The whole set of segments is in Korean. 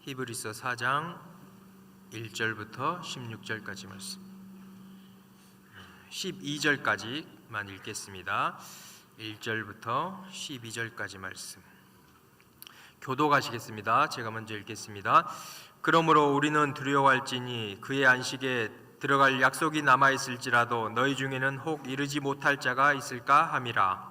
히브리서 4장 1절부터 16절까지 말씀, 12절까지만 읽겠습니다. 1절부터 12절까지 말씀 교독하시겠습니다. 제가 먼저 읽겠습니다. 그러므로 우리는 두려워할지니 그의 안식에 들어갈 약속이 남아있을지라도 너희 중에는 혹 이르지 못할 자가 있을까 함이라.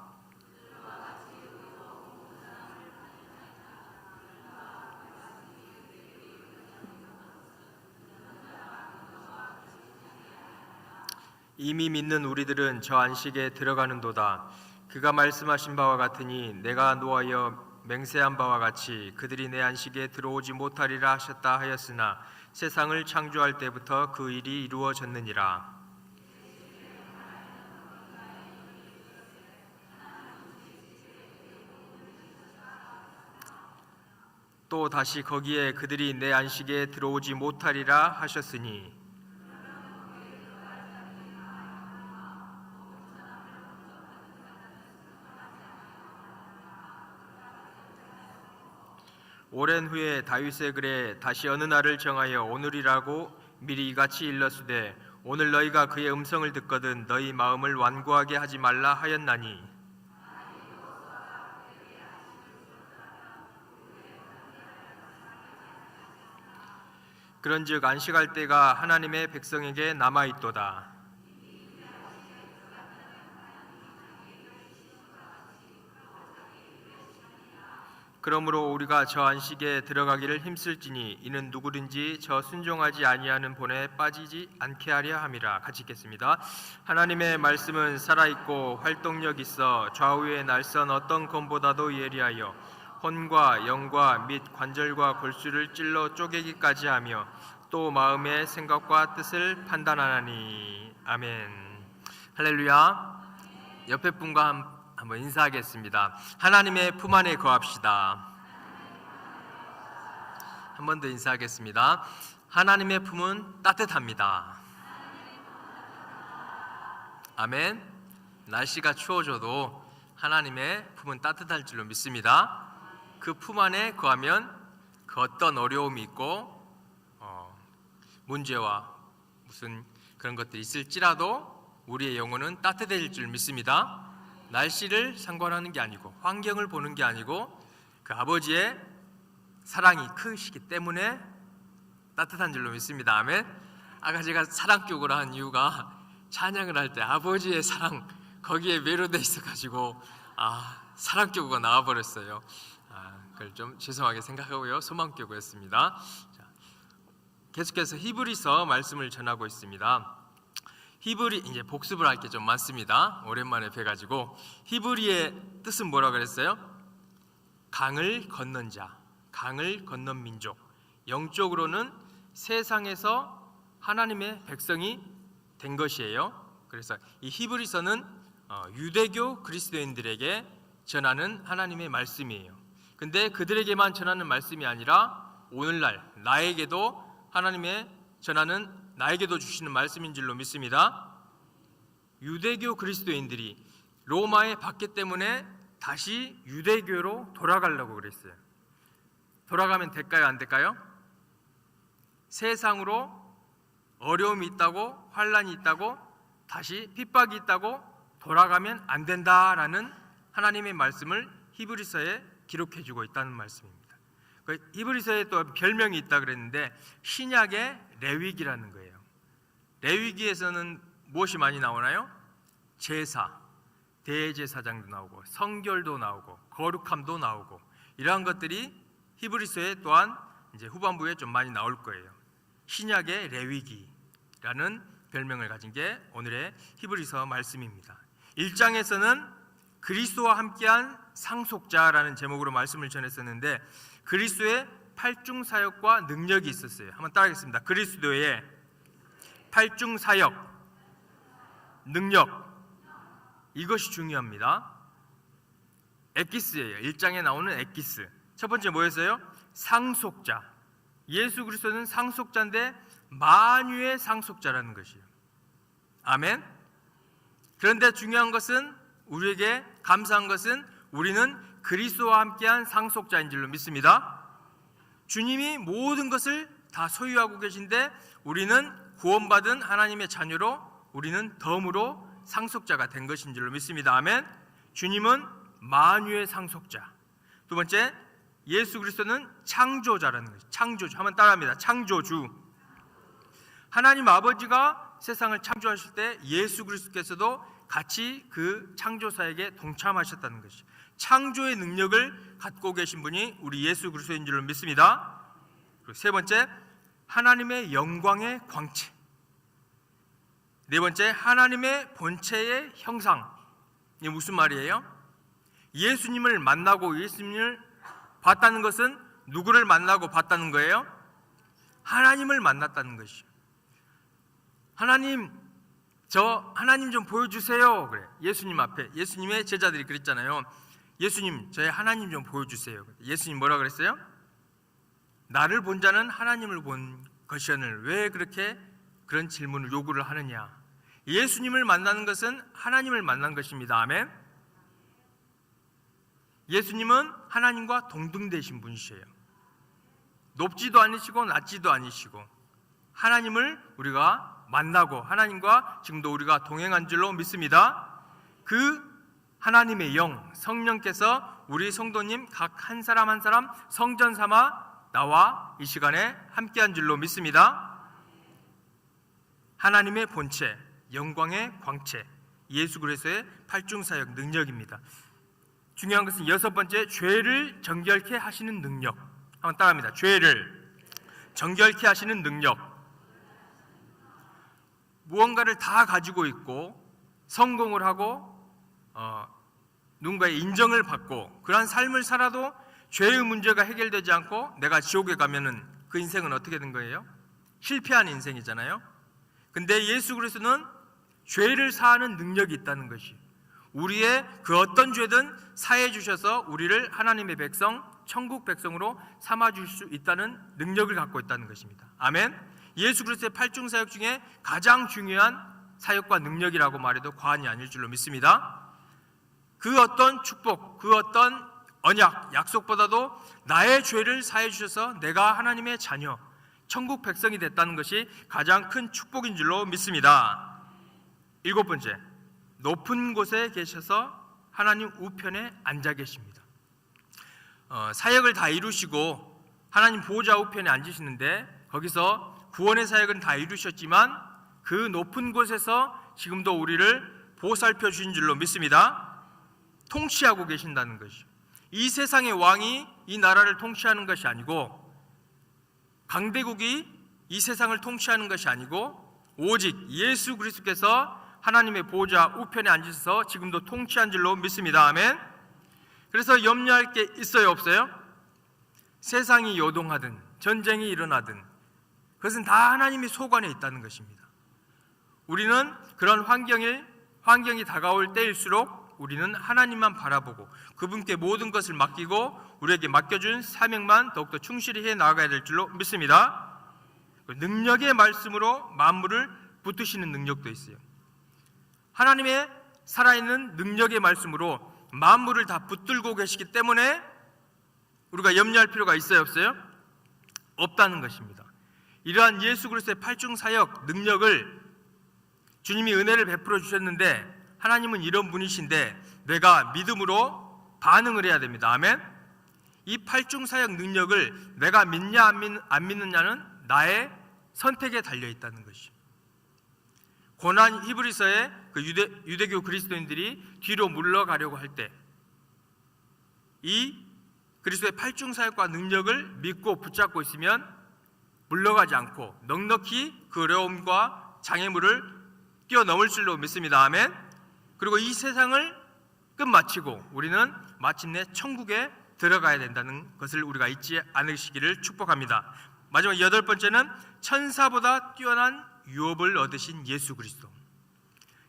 이미 믿는 우리들은 저 안식에 들어가는도다. 그가 말씀하신 바와 같으니 내가 노하여 맹세한 바와 같이 그들이 내 안식에 들어오지 못하리라 하셨다 하였으나 세상을 창조할 때부터 그 일이 이루어졌느니라. 또 다시 거기에 그들이 내 안식에 들어오지 못하리라 하셨으니 오랜 후에 다윗의 글에 다시 어느 날을 정하여 오늘이라고 미리 이같이 일렀으되 오늘 너희가 그의 음성을 듣거든 너희 마음을 완고하게 하지 말라 하였나니 그런즉 안식할 때가 하나님의 백성에게 남아있도다. 그러므로 우리가 저 안식에 들어가기를 힘쓸지니 이는 누구든지 저 순종하지 아니하는 본에 빠지지 않게 하려 함이라. 같이 읽겠습니다. 하나님의 말씀은 살아있고 활동력 있어 좌우의 날선 어떤 검보다도 예리하여 혼과 영과 및 관절과 골수를 찔러 쪼개기까지 하며 또 마음의 생각과 뜻을 판단하나니. 아멘. 할렐루야. 옆에 분과 한번 인사하겠습니다. 하나님의 품 안에 거합시다. 한 번 더 인사하겠습니다. 하나님의 품은 따뜻합니다. 아멘. 날씨가 추워져도 하나님의 품은 따뜻할 줄로 믿습니다. 그 품 안에 거하면 그 어떤 어려움이 있고 문제와 무슨 그런 것들이 있을지라도 우리의 영혼은 따뜻해질 줄 믿습니다. 날씨를 상관하는 게 아니고 환경을 보는 게 아니고 그 아버지의 사랑이 크시기 때문에 따뜻한 줄로 믿습니다. 아멘. 아까 제가 사랑격으로 한 이유가 찬양을 할 때 아버지의 사랑 거기에 매료돼 있어가지고 사랑격으가 나와버렸어요. 그걸 좀 죄송하게 생각하고요. 소망격이었습니다. 계속해서 히브리서 말씀을 전하고 있습니다. 히브리 이제 복습을 할 게 좀 많습니다. 오랜만에 뵈가지고 히브리의 뜻은 뭐라 그랬어요? 강을 건넌 자, 강을 건넌 민족. 영적으로는 세상에서 하나님의 백성이 된 것이에요. 그래서 이 히브리서는 유대교 그리스도인들에게 전하는 하나님의 말씀이에요. 근데 그들에게만 전하는 말씀이 아니라 오늘날 나에게도 하나님의 전하는 나에게도 주시는 말씀인 줄로 믿습니다. 유대교 그리스도인들이 로마의 박해 때문에 다시 유대교로 돌아가려고 그랬어요. 돌아가면 될까요? 안 될까요? 세상으로 어려움이 있다고 환난이 있다고 다시 핍박이 있다고 돌아가면 안 된다라는 하나님의 말씀을 히브리서에 기록해주고 있다는 말씀입니다. 히브리서에 또 별명이 있다 그랬는데 신약의 레위기라는 거예요. 레위기에서는 무엇이 많이 나오나요? 제사, 대제사장도 나오고 성결도 나오고 거룩함도 나오고 이러한 것들이 히브리서에 또한 이제 후반부에 좀 많이 나올 거예요. 신약의 레위기라는 별명을 가진 게 오늘의 히브리서 말씀입니다. 1장에서는 그리스도와 함께한 상속자라는 제목으로 말씀을 전했었는데 그리스도의 팔중 사역과 능력이 있었어요. 한번 따라하겠습니다. 그리스도의 팔중 사역, 능력, 이것이 중요합니다. 에키스예요. 1장에 나오는 에키스. 첫 번째 뭐였어요? 상속자. 예수 그리스도는 상속자인데 만유의 상속자라는 것이에요. 아멘. 그런데 중요한 것은 우리에게 감사한 것은 우리는 그리스도와 함께한 상속자인 줄로 믿습니다. 주님이 모든 것을 다 소유하고 계신데 우리는 구원받은 하나님의 자녀로 우리는 덤으로 상속자가 된 것인 줄로 믿습니다. 아멘. 주님은 만유의 상속자. 두 번째, 예수 그리스도는 창조자라는 것이죠. 창조주. 한번 따라합니다. 창조주. 하나님 아버지가 세상을 창조하실 때 예수 그리스도께서도 같이 그 창조사에게 동참하셨다는 것이죠. 창조의 능력을 갖고 계신 분이 우리 예수 그리스도인 줄로 믿습니다. 그리고 세 번째, 하나님의 영광의 광채. 네 번째, 하나님의 본체의 형상. 이게 무슨 말이에요? 예수님을 만나고 예수님을 봤다는 것은 누구를 만나고 봤다는 거예요? 하나님을 만났다는 것이죠. 하나님, 저 하나님 좀 보여주세요. 그래. 예수님 앞에 예수님의 제자들이 그랬잖아요. 예수님, 저의 하나님 좀 보여주세요. 예수님 뭐라 그랬어요? 나를 본 자는 하나님을 본 것이오늘 왜 그렇게 그런 질문을 요구를 하느냐? 예수님을 만나는 것은 하나님을 만난 것입니다. 아멘. 예수님은 하나님과 동등되신 분이세요. 높지도 않으시고 낮지도 않으시고 하나님을 우리가 만나고 하나님과 지금도 우리가 동행한 줄로 믿습니다. 그 하나님의 영, 성령께서 우리 성도님 각 한 사람 한 사람 성전 삼아 나와 이 시간에 함께한 줄로 믿습니다. 하나님의 본체, 영광의 광채, 예수 그리스도의 팔중사역 능력입니다. 중요한 것은 여섯 번째, 죄를 정결케 하시는 능력. 한번 따라합니다. 죄를 정결케 하시는 능력. 무언가를 다 가지고 있고 성공을 하고 누군가의 인정을 받고 그러한 삶을 살아도 죄의 문제가 해결되지 않고 내가 지옥에 가면은 그 인생은 어떻게 된 거예요? 실패한 인생이잖아요. 근데 예수 그리스도는 죄를 사하는 능력이 있다는 것이, 우리의 그 어떤 죄든 사해 주셔서 우리를 하나님의 백성, 천국 백성으로 삼아 줄 수 있다는 능력을 갖고 있다는 것입니다. 아멘. 예수 그리스도의 팔중 사역 중에 가장 중요한 사역과 능력이라고 말해도 과언이 아닐 줄로 믿습니다. 그 어떤 축복, 그 어떤 언약, 약속보다도 나의 죄를 사해 주셔서 내가 하나님의 자녀, 천국 백성이 됐다는 것이 가장 큰 축복인 줄로 믿습니다. 일곱 번째, 높은 곳에 계셔서 하나님 우편에 앉아 계십니다. 사역을 다 이루시고 하나님 보호자 우편에 앉으시는데 거기서 구원의 사역은 다 이루셨지만 그 높은 곳에서 지금도 우리를 보살펴 주신 줄로 믿습니다. 통치하고 계신다는 것이죠. 이 세상의 왕이 이 나라를 통치하는 것이 아니고 강대국이 이 세상을 통치하는 것이 아니고 오직 예수 그리스도께서 하나님의 보호자 우편에 앉으셔서 지금도 통치한 줄로 믿습니다. 아멘. 그래서 염려할 게 있어요, 없어요? 세상이 요동하든 전쟁이 일어나든 그것은 다 하나님의 소관에 있다는 것입니다. 우리는 그런 환경이 다가올 때일수록 우리는 하나님만 바라보고 그분께 모든 것을 맡기고 우리에게 맡겨준 사명만 더욱더 충실히 해 나가야 될 줄로 믿습니다. 능력의 말씀으로 만물을 붙드시는 능력도 있어요. 하나님의 살아있는 능력의 말씀으로 만물을 다 붙들고 계시기 때문에 우리가 염려할 필요가 있어요, 없어요? 없다는 것입니다. 이러한 예수 그리스도의 팔중사역 능력을 주님이 은혜를 베풀어 주셨는데 하나님은 이런 분이신데 내가 믿음으로 반응을 해야 됩니다. 아멘. 이 팔중사역 능력을 내가 믿냐 안 믿느냐는 나의 선택에 달려 있다는 것이죠. 고난 히브리서에 그 유대교 그리스도인들이 뒤로 물러가려고 할 때 이 그리스도의 팔중사역과 능력을 믿고 붙잡고 있으면 물러가지 않고 넉넉히 그 어려움과 장애물을 뛰어넘을 줄로 믿습니다. 아멘. 그리고 이 세상을 끝마치고 우리는 마침내 천국에 들어가야 된다는 것을 우리가 잊지 않으시기를 축복합니다. 마지막 여덟 번째는 천사보다 뛰어난 유업을 얻으신 예수 그리스도.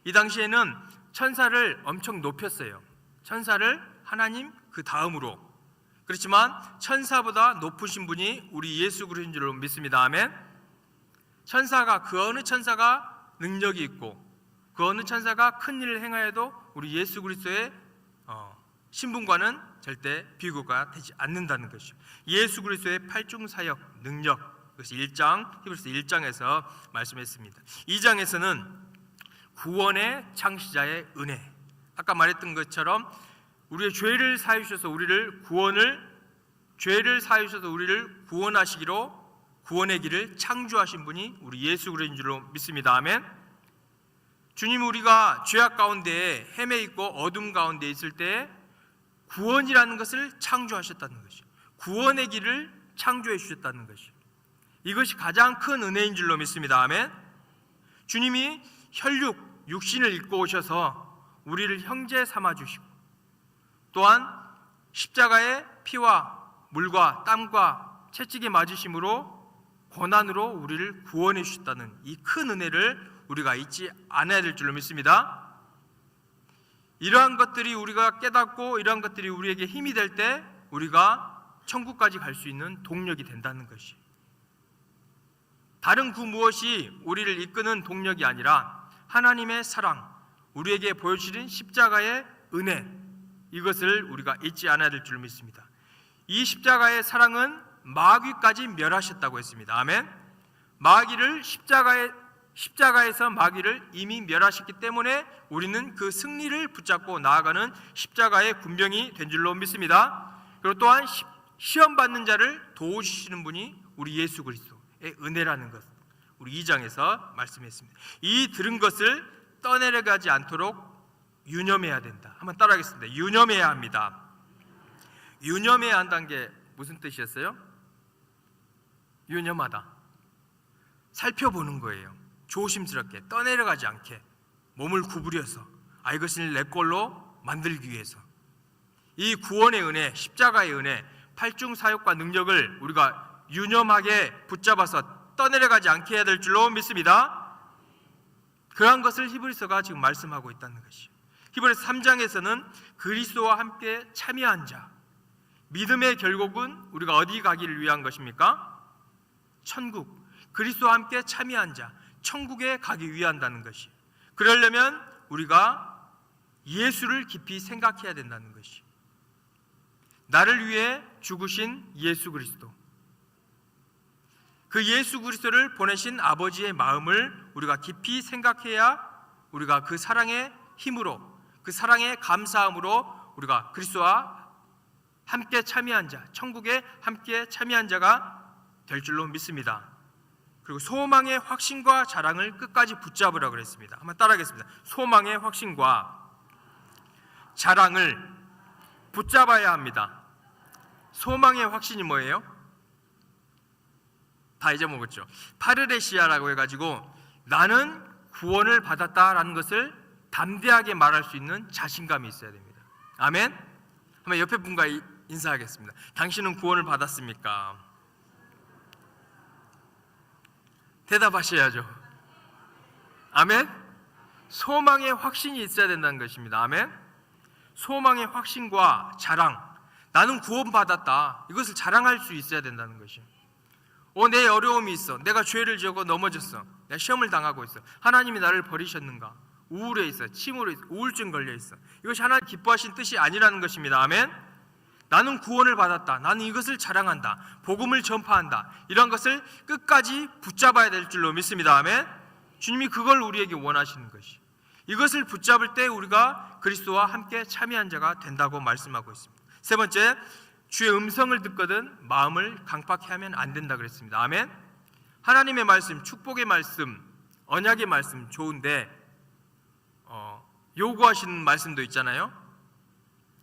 이 당시에는 천사를 엄청 높였어요. 천사를 하나님 그 다음으로. 그렇지만 천사보다 높으신 분이 우리 예수 그리스도인 줄로 믿습니다. 아멘. 천사가 그 어느 천사가 능력이 있고 그 어느 천사가 큰 일을 행하여도 우리 예수 그리스도의 신분과는 절대 비교가 되지 않는다는 것이죠. 예수 그리스도의 팔중사역 능력, 그것이 히브리서 1장에서 말씀했습니다. 2장에서는 구원의 창시자의 은혜, 아까 말했던 것처럼 우리의 죄를 사하셔서 우리를 구원하시기로 구원의 길을 창조하신 분이 우리 예수 그리스도인 줄로 믿습니다. 아멘. 주님, 우리가 죄악 가운데 헤매 있고 어둠 가운데 있을 때 구원이라는 것을 창조하셨다는 것이죠. 구원의 길을 창조해 주셨다는 것이죠. 이것이 가장 큰 은혜인 줄로 믿습니다. 아멘. 주님이 육신을 입고 오셔서 우리를 형제 삼아 주시고, 또한 십자가의 피와 물과 땀과 채찍에 맞으심으로 고난으로 우리를 구원해 주셨다는 이 큰 은혜를 우리가 잊지 않아야 될 줄로 믿습니다. 이러한 것들이 우리가 깨닫고 이러한 것들이 우리에게 힘이 될 때 우리가 천국까지 갈 수 있는 동력이 된다는 것이, 다른 그 무엇이 우리를 이끄는 동력이 아니라 하나님의 사랑, 우리에게 보여주신 십자가의 은혜, 이것을 우리가 잊지 않아야 될 줄 믿습니다. 이 십자가의 사랑은 마귀까지 멸하셨다고 했습니다. 아멘. 십자가에서 마귀를 이미 멸하셨기 때문에 우리는 그 승리를 붙잡고 나아가는 십자가의 군병이 된 줄로 믿습니다. 그리고 또한 시험 받는 자를 도우시는 분이 우리 예수 그리스도의 은혜라는 것, 우리 2장에서 말씀했습니다. 이 들은 것을 떠내려가지 않도록 유념해야 된다. 한번 따라하겠습니다. 유념해야 합니다. 유념해야 한다는 게 무슨 뜻이었어요? 유념하다, 살펴보는 거예요. 조심스럽게 떠내려가지 않게 몸을 구부려서 이것을 내 걸로 만들기 위해서 이 구원의 은혜, 십자가의 은혜, 팔중사역과 능력을 우리가 유념하게 붙잡아서 떠내려가지 않게 해야 될 줄로 믿습니다. 그러한 것을 히브리서가 지금 말씀하고 있다는 것이죠. 히브리서 3장에서는 그리스도와 함께 참여한 자, 믿음의 결국은 우리가 어디 가기를 위한 것입니까? 천국. 그리스도와 함께 참여한 자, 천국에 가기 위한다는 것이, 그러려면 우리가 예수를 깊이 생각해야 된다는 것이, 나를 위해 죽으신 예수 그리스도, 그 예수 그리스도를 보내신 아버지의 마음을 우리가 깊이 생각해야 우리가 그 사랑의 힘으로, 그 사랑의 감사함으로 우리가 그리스도와 함께 참여한 자, 천국에 함께 참여한 자가 될 줄로 믿습니다. 그리고 소망의 확신과 자랑을 끝까지 붙잡으라고 그랬습니다. 한번 따라하겠습니다. 소망의 확신과 자랑을 붙잡아야 합니다. 소망의 확신이 뭐예요? 다 잊어먹었죠. 파르레시아라고 해가지고 나는 구원을 받았다라는 것을 담대하게 말할 수 있는 자신감이 있어야 됩니다. 아멘. 한번 옆에 분과 인사하겠습니다. 당신은 구원을 받았습니까? 대답하셔야죠. 아멘. 소망의 확신이 있어야 된다는 것입니다. 아멘. 소망의 확신과 자랑, 나는 구원받았다, 이것을 자랑할 수 있어야 된다는 것이에요. 내 어려움이 있어, 내가 죄를 지었고 넘어졌어, 내가 시험을 당하고 있어, 하나님이 나를 버리셨는가, 우울해 있어, 침울해 있어, 우울증 걸려 있어, 이것이 하나님 기뻐하신 뜻이 아니라는 것입니다. 아멘. 나는 구원을 받았다, 나는 이것을 자랑한다, 복음을 전파한다, 이런 것을 끝까지 붙잡아야 될 줄로 믿습니다. 아멘. 주님이 그걸 우리에게 원하시는 것이, 이것을 붙잡을 때 우리가 그리스도와 함께 참여한 자가 된다고 말씀하고 있습니다. 세 번째, 주의 음성을 듣거든 마음을 강팍해 하면 안 된다 그랬습니다. 아멘. 하나님의 말씀, 축복의 말씀, 언약의 말씀 좋은데 요구하시는 말씀도 있잖아요.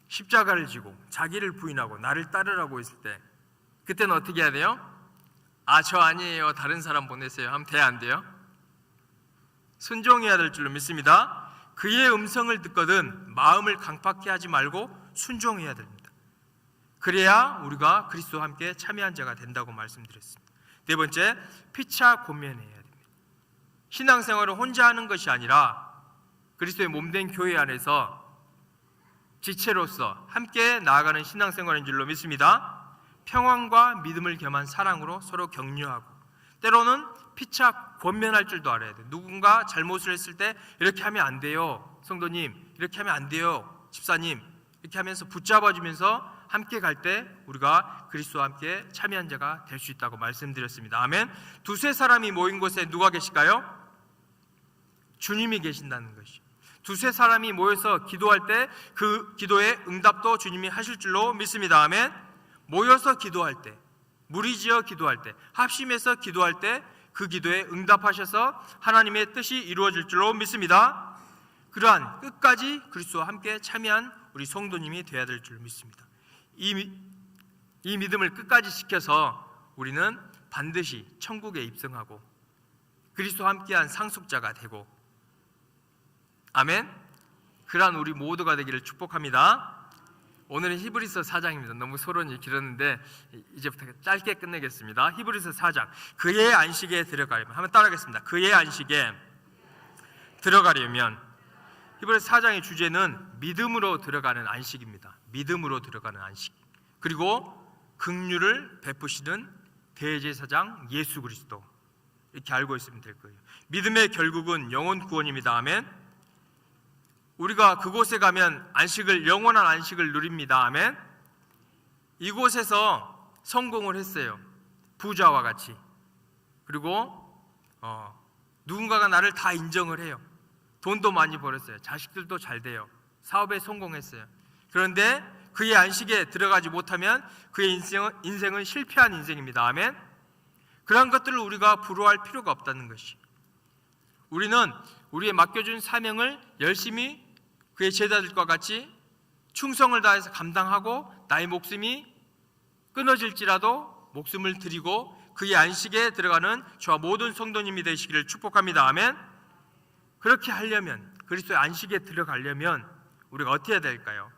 십자가를 지고 자기를 부인하고 나를 따르라고 했을 때 그때는 어떻게 해야 돼요? 저 아니에요, 다른 사람 보내세요 하면 돼야 안 돼요? 순종해야 될 줄로 믿습니다. 그의 음성을 듣거든 마음을 강팍해 하지 말고 순종해야 됩니다. 그래야 우리가 그리스도와 함께 참여한 자가 된다고 말씀드렸습니다. 네 번째, 피차 권면해야 됩니다. 신앙생활을 혼자 하는 것이 아니라 그리스도의 몸된 교회 안에서 지체로서 함께 나아가는 신앙생활인 줄로 믿습니다. 평안과 믿음을 겸한 사랑으로 서로 격려하고, 때로는 피차 권면할 줄도 알아야 돼요. 누군가 잘못을 했을 때 이렇게 하면 안 돼요, 성도님, 이렇게 하면 안 돼요, 집사님, 이렇게 하면서 붙잡아주면서 함께 갈 때 우리가 그리스도와 함께 참여한 자가 될 수 있다고 말씀드렸습니다. 아멘. 두세 사람이 모인 곳에 누가 계실까요? 주님이 계신다는 것이. 두세 사람이 모여서 기도할 때 그 기도의 응답도 주님이 하실 줄로 믿습니다. 아멘. 모여서 기도할 때, 무리지어 기도할 때, 합심해서 기도할 때 그 기도에 응답하셔서 하나님의 뜻이 이루어질 줄로 믿습니다. 그러한 끝까지 그리스도와 함께 참여한 우리 성도님이 되어야 될 줄 믿습니다. 이 믿음을 끝까지 지켜서 우리는 반드시 천국에 입성하고 그리스도와 함께한 상속자가 되고, 아멘. 그러한 우리 모두가 되기를 축복합니다. 오늘은 히브리서 4장입니다. 너무 서론이 길었는데 이제부터 짧게 끝내겠습니다. 히브리서 4장. 그의 안식에 들어가려면, 한번 따라하겠습니다. 그의 안식에 들어가려면. 히브리서 4장의 주제는 믿음으로 들어가는 안식입니다. 믿음으로 들어가는 안식. 그리고 긍휼을 베푸시는 대제사장 예수 그리스도, 이렇게 알고 있으면 될 거예요. 믿음의 결국은 영혼 구원입니다. 아멘. 우리가 그곳에 가면 영원한 안식을 누립니다. 아멘. 이곳에서 성공을 했어요. 부자와 같이. 그리고 누군가가 나를 다 인정을 해요. 돈도 많이 벌었어요. 자식들도 잘 돼요. 사업에 성공했어요. 그런데 그의 안식에 들어가지 못하면 그의 인생은 실패한 인생입니다. 아멘. 그런 것들을 우리가 부러워할 필요가 없다는 것이. 우리는 우리의 맡겨준 사명을 열심히 그의 제자들과 같이 충성을 다해서 감당하고 나의 목숨이 끊어질지라도 목숨을 드리고 그의 안식에 들어가는 저와 모든 성도님이 되시기를 축복합니다. 아멘. 그렇게 하려면, 그리스도의 안식에 들어가려면 우리가 어떻게 해야 될까요?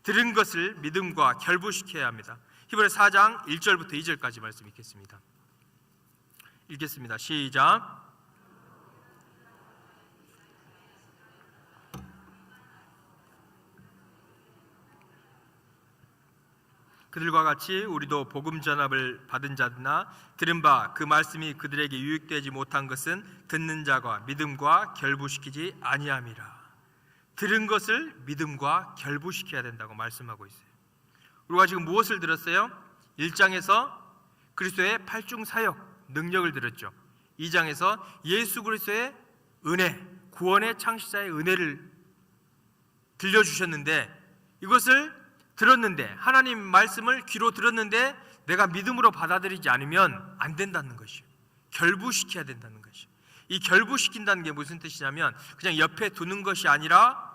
들은 것을 믿음과 결부시켜야 합니다. 히브리서 4장 1절부터 2절까지 말씀 읽겠습니다. 시작. 그들과 같이 우리도 복음 전합을 받은 자나 들은 바 그 말씀이 그들에게 유익되지 못한 것은 듣는 자가 믿음과 결부시키지 아니함이라. 들은 것을 믿음과 결부시켜야 된다고 말씀하고 있어요. 우리가 지금 무엇을 들었어요? 1장에서 그리스도의 8중 사역 능력을 들었죠. 2장에서 예수 그리스도의 은혜, 구원의 창시자의 은혜를 들려주셨는데, 이것을 들었는데, 하나님 말씀을 귀로 들었는데 내가 믿음으로 받아들이지 않으면 안 된다는 것이에요. 결부시켜야 된다는 것이에요. 이 결부시킨다는 게 무슨 뜻이냐면 그냥 옆에 두는 것이 아니라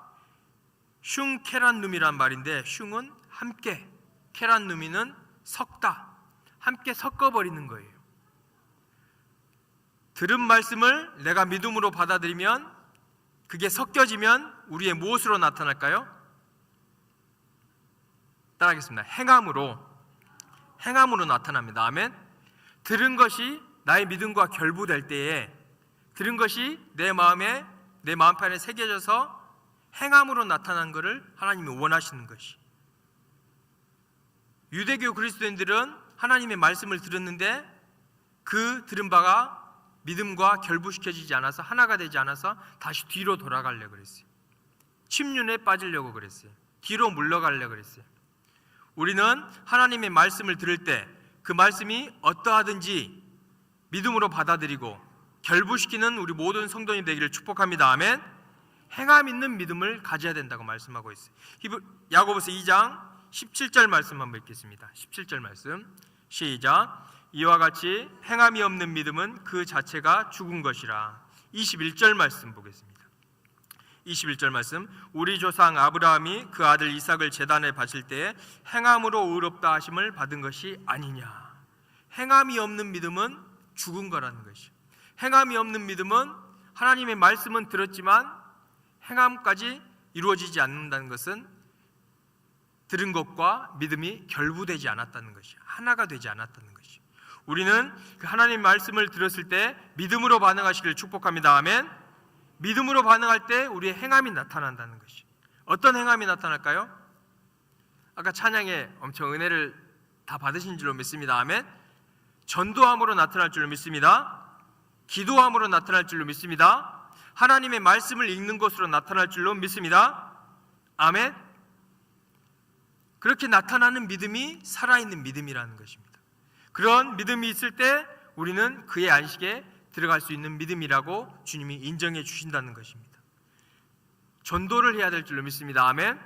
슝케란누미란 말인데, 슝은 함께, 케란누미는 섞다, 함께 섞어버리는 거예요. 들은 말씀을 내가 믿음으로 받아들이면 그게 섞여지면 우리의 무엇으로 나타날까요? 따라하겠습니다. 행함으로 나타납니다. 아멘. 들은 것이 나의 믿음과 결부될 때에, 들은 것이 내 마음판에 새겨져서 행함으로 나타난 것을 하나님이 원하시는 것이. 유대교 그리스도인들은 하나님의 말씀을 들었는데 그 들은 바가 믿음과 결부시켜지지 않아서, 하나가 되지 않아서 다시 뒤로 돌아가려고 그랬어요. 침륜에 빠지려고 그랬어요. 뒤로 물러가려고 그랬어요. 우리는 하나님의 말씀을 들을 때 그 말씀이 어떠하든지 믿음으로 받아들이고 결부시키는 우리 모든 성도님 되기를 축복합니다. 아멘. 행함 있는 믿음을 가져야 된다고 말씀하고 있어요. 야고보서 2장 17절 말씀 한번 읽겠습니다. 17절 말씀 시작. 이와 같이 행함이 없는 믿음은 그 자체가 죽은 것이라. 21절 말씀 보겠습니다. 21절 말씀. 우리 조상 아브라함이 그 아들 이삭을 제단에 바칠 때에 행함으로 의롭다 하심을 받은 것이 아니냐. 행함이 없는 믿음은 죽은 거라는 것이요. 행함이 없는 믿음은 하나님의 말씀은 들었지만 행함까지 이루어지지 않는다는 것은 들은 것과 믿음이 결부되지 않았다는 것이요, 하나가 되지 않았다는 것이요. 우리는 그 하나님의 말씀을 들었을 때 믿음으로 반응하시기를 축복합니다. 아멘. 믿음으로 반응할 때 우리의 행함이 나타난다는 것이. 어떤 행함이 나타날까요? 아까 찬양에 엄청 은혜를 다 받으신 줄로 믿습니다. 아멘. 전도함으로 나타날 줄로 믿습니다. 기도함으로 나타날 줄로 믿습니다. 하나님의 말씀을 읽는 것으로 나타날 줄로 믿습니다. 아멘. 그렇게 나타나는 믿음이 살아있는 믿음이라는 것입니다. 그런 믿음이 있을 때 우리는 그의 안식에 들어갈 수 있는 믿음이라고 주님이 인정해 주신다는 것입니다. 전도를 해야 될 줄로 믿습니다. 아멘.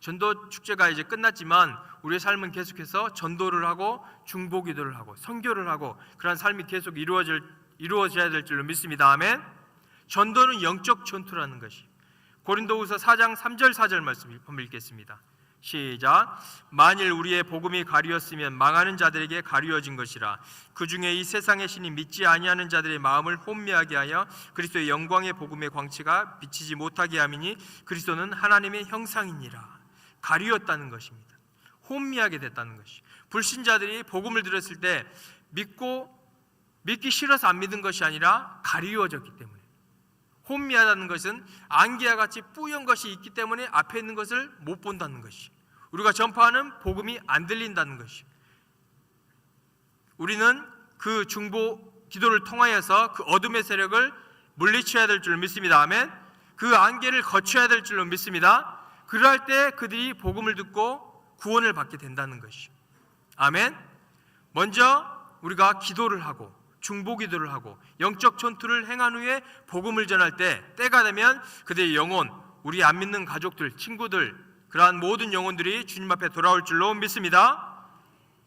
전도 축제가 이제 끝났지만 우리의 삶은 계속해서 전도를 하고 중보기도를 하고 선교를 하고 그런 삶이 계속 이루어져야 될 줄로 믿습니다. 아멘. 전도는 영적 전투라는 것이 고린도후서 4장 3절 4절 말씀 한번 읽겠습니다. 시작. 만일 우리의 복음이 가리웠으면 망하는 자들에게 가리워진 것이라. 그 중에 이 세상의 신이 믿지 아니하는 자들의 마음을 혼미하게 하여 그리스도의 영광의 복음의 광채가 비치지 못하게 함이니 그리스도는 하나님의 형상이니라. 가리웠다는 것입니다. 혼미하게 됐다는 것이. 불신자들이 복음을 들었을 때 믿기 싫어서 안 믿은 것이 아니라 가리워졌기 때문에. 혼미하다는 것은 안개와 같이 뿌연 것이 있기 때문에 앞에 있는 것을 못 본다는 것이, 우리가 전파하는 복음이 안 들린다는 것이. 우리는 그 중보 기도를 통하여서 그 어둠의 세력을 물리쳐야 될 줄 믿습니다. 아멘. 그 안개를 거쳐야 될 줄로 믿습니다. 그럴 때 그들이 복음을 듣고 구원을 받게 된다는 것이. 아멘. 먼저 우리가 기도를 하고 중보기도를 하고 영적 전투를 행한 후에 복음을 전할 때 때가 되면 그들의 영혼, 우리 안 믿는 가족들, 친구들, 그러한 모든 영혼들이 주님 앞에 돌아올 줄로 믿습니다.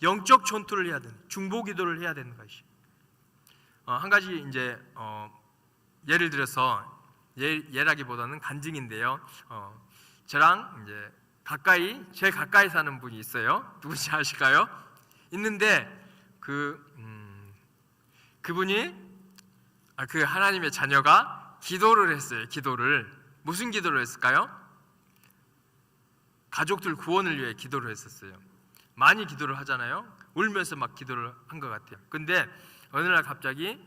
영적 전투를 해야 되는, 중보기도를 해야 되는 것이. 한 가지 이제 예를 들어서 예라기보다는 간증인데요. 저랑 이제 제일 가까이 사는 분이 있어요. 누구인지 아실까요? 있는데 그분이 그 하나님의 자녀가 기도를 했어요. 기도를 무슨 기도를 했을까요? 가족들 구원을 위해 기도를 했었어요. 많이 기도를 하잖아요. 울면서 막 기도를 한 것 같아요. 근데 어느 날 갑자기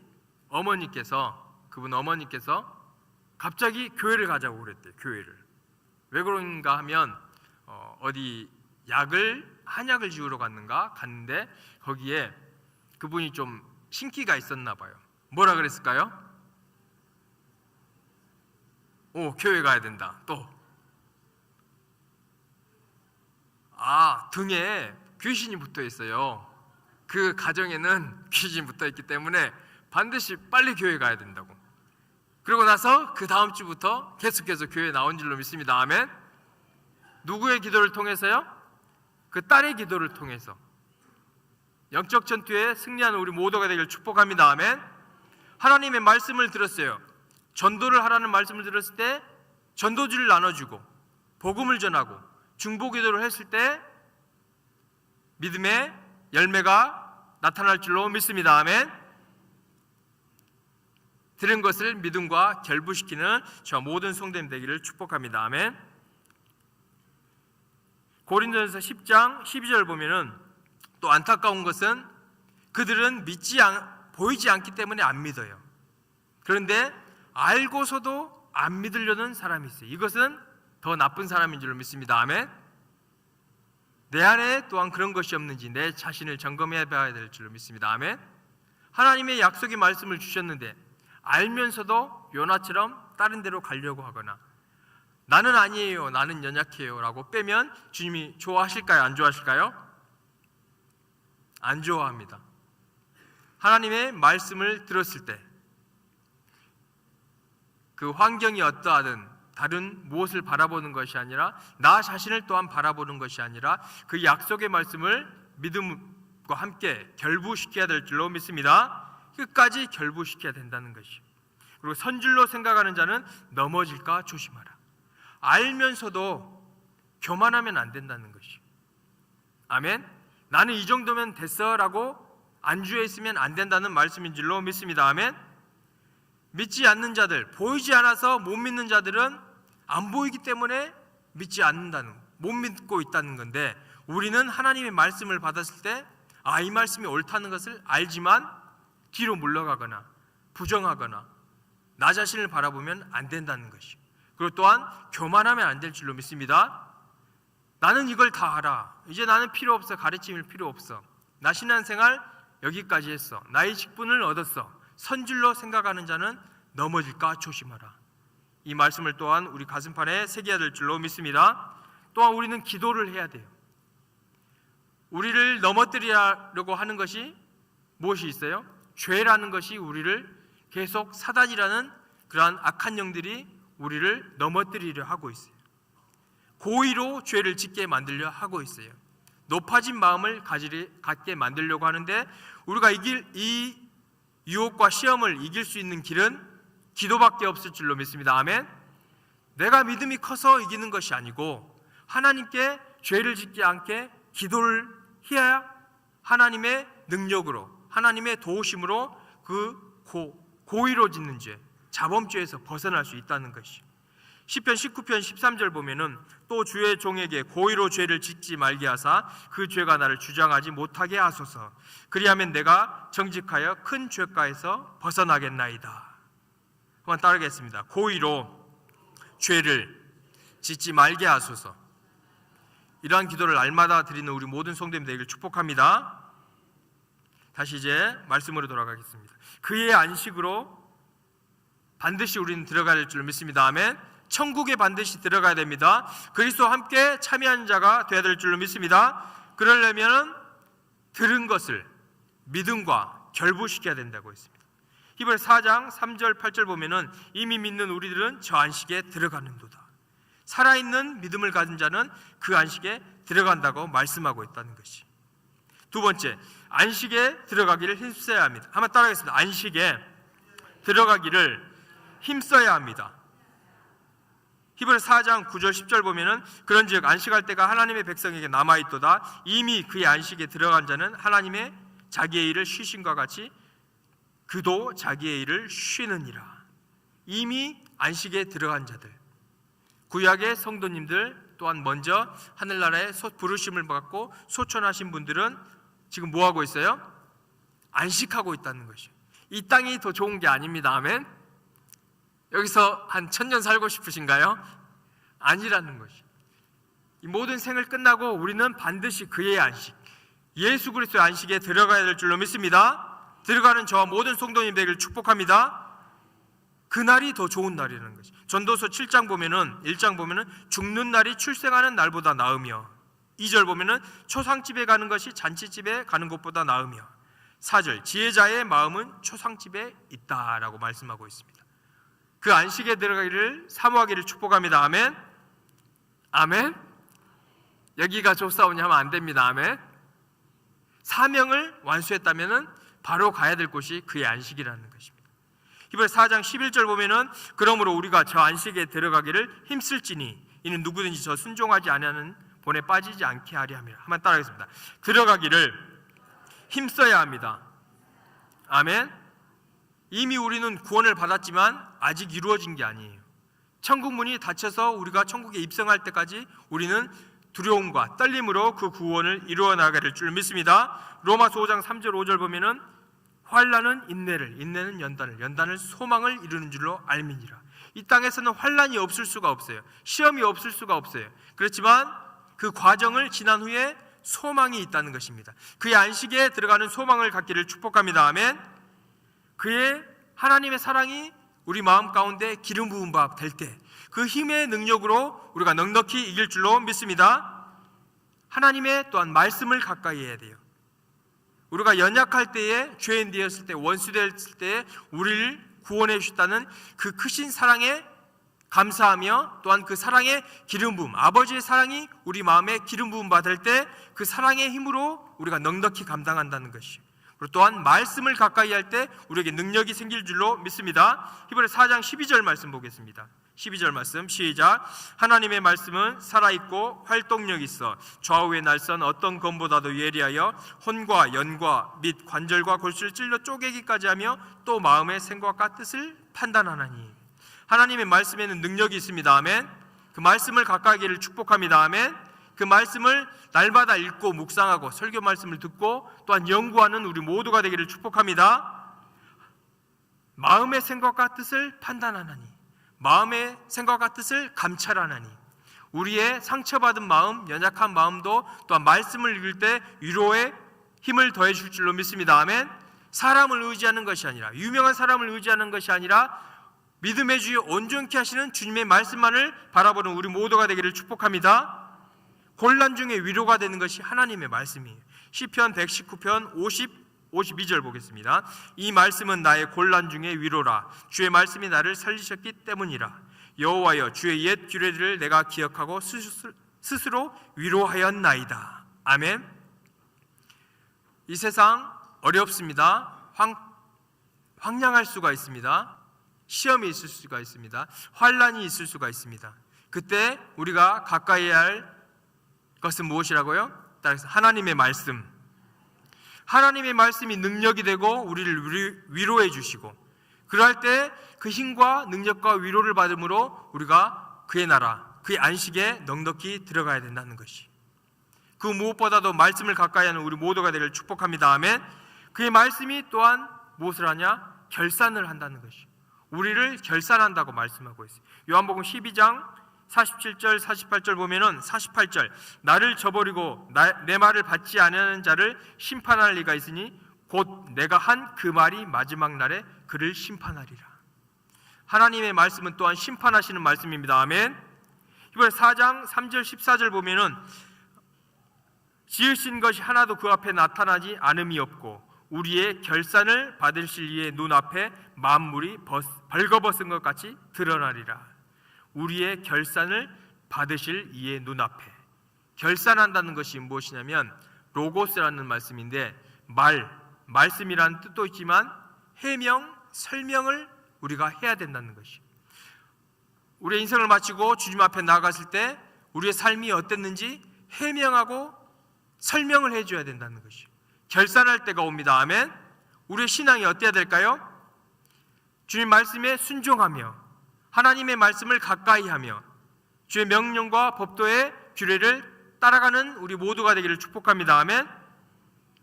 그분 어머니께서 갑자기 교회를 가자고 그랬대요. 교회를. 왜 그런가 하면 어디 한약을 지우러 갔는데 거기에 그분이 좀 신기가 있었나 봐요. 뭐라 그랬을까요? 교회 가야 된다. 또 등에 귀신이 붙어 있어요. 그 가정에는 귀신이 붙어 있기 때문에 반드시 빨리 교회 가야 된다고. 그러고 나서 그 다음 주부터 계속해서 교회에 나온 줄로 믿습니다. 아멘. 누구의 기도를 통해서요? 그 딸의 기도를 통해서. 영적 전투에 승리하는 우리 모두가 되길 축복합니다. 아멘. 하나님의 말씀을 들었어요. 전도를 하라는 말씀을 들었을 때 전도지를 나눠주고 복음을 전하고 중보기도를 했을 때 믿음의 열매가 나타날 줄로 믿습니다. 아멘. 들은 것을 믿음과 결부시키는 저 모든 성도님 되기를 축복합니다. 아멘. 고린도전서 10장 12절 보면은 또 안타까운 것은 그들은 보이지 않기 때문에 안 믿어요. 그런데 알고서도 안 믿으려는 사람이 있어요. 이것은 더 나쁜 사람인 줄로 믿습니다. 아멘. 내 안에 또한 그런 것이 없는지 내 자신을 점검해 봐야 될 줄로 믿습니다. 아멘. 하나님의 약속의 말씀을 주셨는데 알면서도 요나처럼 다른 데로 가려고 하거나 나는 아니에요, 나는 연약해요 라고 빼면 주님이 좋아하실까요? 안 좋아하실까요? 안 좋아합니다. 하나님의 말씀을 들었을 때 그 환경이 어떠하든 다른 무엇을 바라보는 것이 아니라 나 자신을 또한 바라보는 것이 아니라 그 약속의 말씀을 믿음과 함께 결부시켜야 될 줄로 믿습니다. 끝까지 결부시켜야 된다는 것이. 그리고 선줄로 생각하는 자는 넘어질까 조심하라. 알면서도 교만하면 안 된다는 것이. 아멘. 나는 이 정도면 됐어 라고 안주해 있으면 안 된다는 말씀인 줄로 믿습니다. 아멘. 믿지 않는 자들, 보이지 않아서 못 믿는 자들은 안 보이기 때문에 믿지 않는다는, 못 믿고 있다는 건데, 우리는 하나님의 말씀을 받았을 때 이 말씀이 옳다는 것을 알지만 뒤로 물러가거나 부정하거나 나 자신을 바라보면 안 된다는 것이. 그리고 또한 교만하면 안 될 줄로 믿습니다. 나는 이걸 다 알아. 이제 나는 필요 없어. 가르침일 필요 없어. 나 신앙생활 여기까지 했어. 나의 직분을 얻었어. 선줄로 생각하는 자는 넘어질까 조심하라. 이 말씀을 또한 우리 가슴판에 새겨야 될 줄로 믿습니다. 또한 우리는 기도를 해야 돼요. 우리를 넘어뜨리려고 하는 것이 무엇이 있어요? 죄라는 것이 우리를 계속, 사단이라는 그러한 악한 영들이 우리를 넘어뜨리려 하고 있어요. 고의로 죄를 짓게 만들려 하고 있어요. 높아진 마음을 갖게 만들려고 하는데, 우리가 이 유혹과 시험을 이길 수 있는 길은 기도밖에 없을 줄로 믿습니다. 아멘. 내가 믿음이 커서 이기는 것이 아니고 하나님께 죄를 짓지 않게 기도를 해야 하나님의 능력으로, 하나님의 도우심으로 그 고의로 짓는 죄, 자범죄에서 벗어날 수 있다는 것이. 시편 19편 13절 보면은 또 주의 종에게 고의로 죄를 짓지 말게 하사 그 죄가 나를 주장하지 못하게 하소서. 그리하면 내가 정직하여 큰 죄가에서 벗어나겠나이다. 한번 따르겠습니다. 고의로 죄를 짓지 말게 하소서. 이러한 기도를 날마다 드리는 우리 모든 성도님 되기를 축복합니다. 다시 이제 말씀으로 돌아가겠습니다. 그의 안식으로 반드시 우리는 들어갈 줄 믿습니다. 아멘. 천국에 반드시 들어가야 됩니다. 그리스도와 함께 참여한 자가 되어야 될 줄로 믿습니다. 그러려면 들은 것을 믿음과 결부시켜야 된다고 했습니다. 히브리서 4장 3절 8절 보면은 이미 믿는 우리들은 저 안식에 들어가는도다. 살아있는 믿음을 가진 자는 그 안식에 들어간다고 말씀하고 있다는 것이. 두 번째, 안식에 들어가기를 힘써야 합니다. 한번 따라하겠습니다. 안식에 들어가기를 힘써야 합니다. 히브리서 4장 9절 10절 보면은 그런즉 안식할 때가 하나님의 백성에게 남아있도다. 이미 그의 안식에 들어간 자는 하나님의 자기의 일을 쉬신과 같이 그도 자기의 일을 쉬느니라. 이미 안식에 들어간 자들, 구약의 성도님들, 또한 먼저 하늘나라의 부르심을 받고 소천하신 분들은 지금 뭐하고 있어요? 안식하고 있다는 것이에요. 이 땅이 더 좋은 게 아닙니다. 아멘. 여기서 한 1000년 살고 싶으신가요? 아니라는 것이. 이 모든 생을 끝나고 우리는 반드시 그의 안식, 예수 그리스도의 안식에 들어가야 될 줄로 믿습니다. 들어가는 저와 모든 성도님 되기를 축복합니다. 그날이 더 좋은 날이라는 것이. 전도서 7장 보면은 1장 보면은 죽는 날이 출생하는 날보다 나으며, 2절 보면은 초상집에 가는 것이 잔치집에 가는 것보다 나으며, 4절 지혜자의 마음은 초상집에 있다라고 말씀하고 있습니다. 그 안식에 들어가기를 사모하기를 축복합니다. 아멘. 아멘. 여기가 좋사오냐 하면 안 됩니다. 아멘. 사명을 완수했다면은 바로 가야 될 곳이 그의 안식이라는 것입니다. 히브리서 4장 11절 보면은 그러므로 우리가 저 안식에 들어가기를 힘쓸지니 이는 누구든지 저 순종하지 아니하는 본에 빠지지 않게 하려 함이라. 한번 따라하겠습니다. 들어가기를 힘써야 합니다. 아멘. 이미 우리는 구원을 받았지만 아직 이루어진 게 아니에요. 천국 문이 닫혀서 우리가 천국에 입성할 때까지 우리는 두려움과 떨림으로 그 구원을 이루어 나가야 될 줄 믿습니다. 로마서 5장 3절 5절 보면은 환난은 인내를, 인내는 연단을, 연단을 소망을 이루는 줄로 알미니라. 이 땅에서는 환난이 없을 수가 없어요. 시험이 없을 수가 없어요. 그렇지만 그 과정을 지난 후에 소망이 있다는 것입니다. 그의 안식에 들어가는 소망을 갖기를 축복합니다. 아멘. 그의 하나님의 사랑이 우리 마음 가운데 기름 부은 바 될 때 그 힘의 능력으로 우리가 넉넉히 이길 줄로 믿습니다. 하나님의 또한 말씀을 가까이 해야 돼요. 우리가 연약할 때에, 죄인 되었을 때, 원수 되었을 때에 우리를 구원해 주셨다는 그 크신 사랑에 감사하며, 또한 그 사랑의 기름 부음, 아버지의 사랑이 우리 마음에 기름 부음 받을 때 그 사랑의 힘으로 우리가 넉넉히 감당한다는 것이요. 그리고 또한 말씀을 가까이 할 때 우리에게 능력이 생길 줄로 믿습니다. 히브리서 4장 12절 말씀 보겠습니다. 12절 말씀 시작. 하나님의 말씀은 살아있고 활동력 있어 좌우의 날선 어떤 검보다도 예리하여 혼과 연과 및 관절과 골수를 찔러 쪼개기까지 하며 또 마음의 생각과 뜻을 판단하나니. 하나님의 말씀에는 능력이 있습니다. 아멘. 그 말씀을 가까이 하기를 축복합니다. 아멘. 그 말씀을 날마다 읽고 묵상하고 설교 말씀을 듣고 또한 연구하는 우리 모두가 되기를 축복합니다. 마음의 생각과 뜻을 판단하나니, 마음의 생각과 뜻을 감찰하나니, 우리의 상처받은 마음, 연약한 마음도 또한 말씀을 읽을 때 위로의 힘을 더해 줄 줄로 믿습니다. 아멘. 사람을 의지하는 것이 아니라, 유명한 사람을 의지하는 것이 아니라 믿음의 주여 온전케 하시는 주님의 말씀만을 바라보는 우리 모두가 되기를 축복합니다. 혼란 중에 위로가 되는 것이 하나님의 말씀이에요. 시편 119편 52절 보겠습니다. 이 말씀은 나의 곤란 중에 위로라. 주의 말씀이 나를 살리셨기 때문이라. 여호와여, 주의 옛 규례들을 내가 기억하고 스스로 위로하였나이다. 아멘. 이 세상 어렵습니다. 황량할 수가 있습니다. 시험이 있을 수가 있습니다. 환란이 있을 수가 있습니다. 그때 우리가 가까이 해야 할 것은 무엇이라고요? 따라서 하나님의 말씀. 하나님의 말씀이 능력이 되고 우리를 위로해 주시고, 그럴 때 그 힘과 능력과 위로를 받음으로 우리가 그의 나라, 그의 안식에 넉넉히 들어가야 된다는 것이, 그 무엇보다도 말씀을 가까이 하는 우리 모두가 되기를 축복합니다. 아멘. 그의 말씀이 또한 무엇을 하냐? 결산을 한다는 것이, 우리를 결산한다고 말씀하고 있어요. 요한복음 12장 47절 48절 보면은 48절, 나를 저버리고 내 말을 받지 않는 자를 심판할 리가 있으니 곧 내가 한 그 말이 마지막 날에 그를 심판하리라. 하나님의 말씀은 또한 심판하시는 말씀입니다. 아멘. 이번에 4장 3절 14절 보면은 지으신 것이 하나도 그 앞에 나타나지 않음이 없고 우리의 결산을 받으실 이의 눈앞에 만물이 벌거벗은 것 같이 드러나리라. 우리의 결산을 받으실 이의 눈앞에, 결산한다는 것이 무엇이냐면 로고스라는 말씀인데, 말씀이라는 뜻도 있지만 해명, 설명을 우리가 해야 된다는 것이, 우리의 인생을 마치고 주님 앞에 나아갔을 때 우리의 삶이 어땠는지 해명하고 설명을 해줘야 된다는 것이, 결산할 때가 옵니다. 아멘. 우리의 신앙이 어때야 될까요? 주님 말씀에 순종하며 하나님의 말씀을 가까이 하며 주의 명령과 법도의 규례를 따라가는 우리 모두가 되기를 축복합니다. 아멘.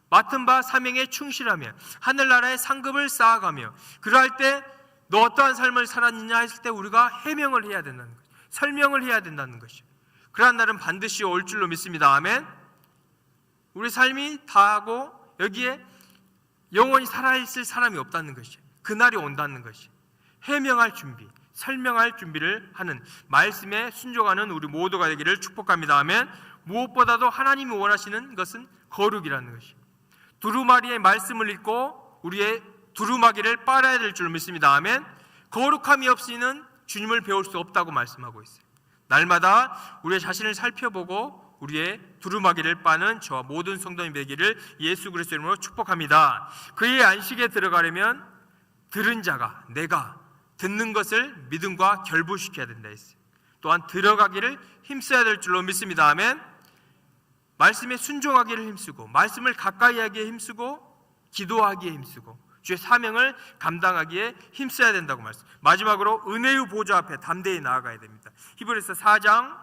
맡은 바 사명에 충실하며 하늘나라의 상급을 쌓아가며, 그러할 때 너 어떠한 삶을 살았느냐 했을 때 우리가 해명을 해야 된다는 것, 설명을 해야 된다는 것이, 그러한 날은 반드시 올 줄로 믿습니다. 아멘. 우리 삶이 다하고 여기에 영원히 살아있을 사람이 없다는 것이, 그날이 온다는 것이, 해명할 준비, 설명할 준비를 하는 말씀에 순종하는 우리 모두가 되기를 축복합니다. 아멘. 무엇보다도 하나님이 원하시는 것은 거룩이라는 것이, 두루마리의 말씀을 읽고 우리의 두루마기를 빨아야 될 줄 믿습니다. 아멘. 거룩함이 없이는 주님을 배울 수 없다고 말씀하고 있어요. 날마다 우리의 자신을 살펴보고 우리의 두루마기를 빠는 저와 모든 성도님 되기를 예수 그리스도 이름으로 축복합니다. 그의 안식에 들어가려면 들은 자가, 내가 듣는 것을 믿음과 결부시켜야 된다 했어요. 또한 들어가기를 힘써야 될 줄로 믿습니다. 아멘. 말씀에 순종하기를 힘쓰고, 말씀을 가까이 하기에 힘쓰고, 기도하기에 힘쓰고, 주의 사명을 감당하기에 힘써야 된다고 말씀. 마지막으로 은혜의 보좌 앞에 담대히 나아가야 됩니다. 히브리서 4장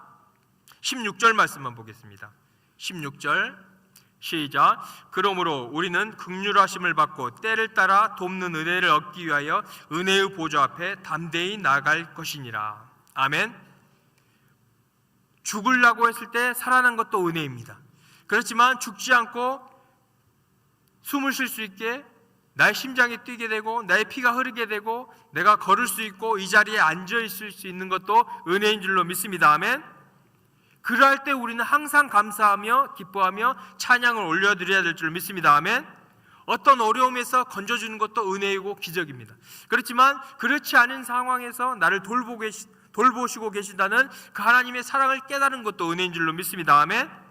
16절 말씀만 보겠습니다. 16절 시작. 그러므로 우리는 긍휼하심을 받고 때를 따라 돕는 은혜를 얻기 위하여 은혜의 보좌 앞에 담대히 나아갈 것이니라. 아멘. 죽으려고 했을 때 살아난 것도 은혜입니다. 그렇지만 죽지 않고 숨을 쉴 수 있게 나의 심장이 뛰게 되고 나의 피가 흐르게 되고 내가 걸을 수 있고 이 자리에 앉아 있을 수 있는 것도 은혜인 줄로 믿습니다. 아멘. 그럴 때 우리는 항상 감사하며 기뻐하며 찬양을 올려드려야 될 줄 믿습니다. 아멘. 어떤 어려움에서 건져주는 것도 은혜이고 기적입니다. 그렇지만 그렇지 않은 상황에서 나를 돌보시고 계신다는 그 하나님의 사랑을 깨달은 것도 은혜인 줄로 믿습니다. 아멘.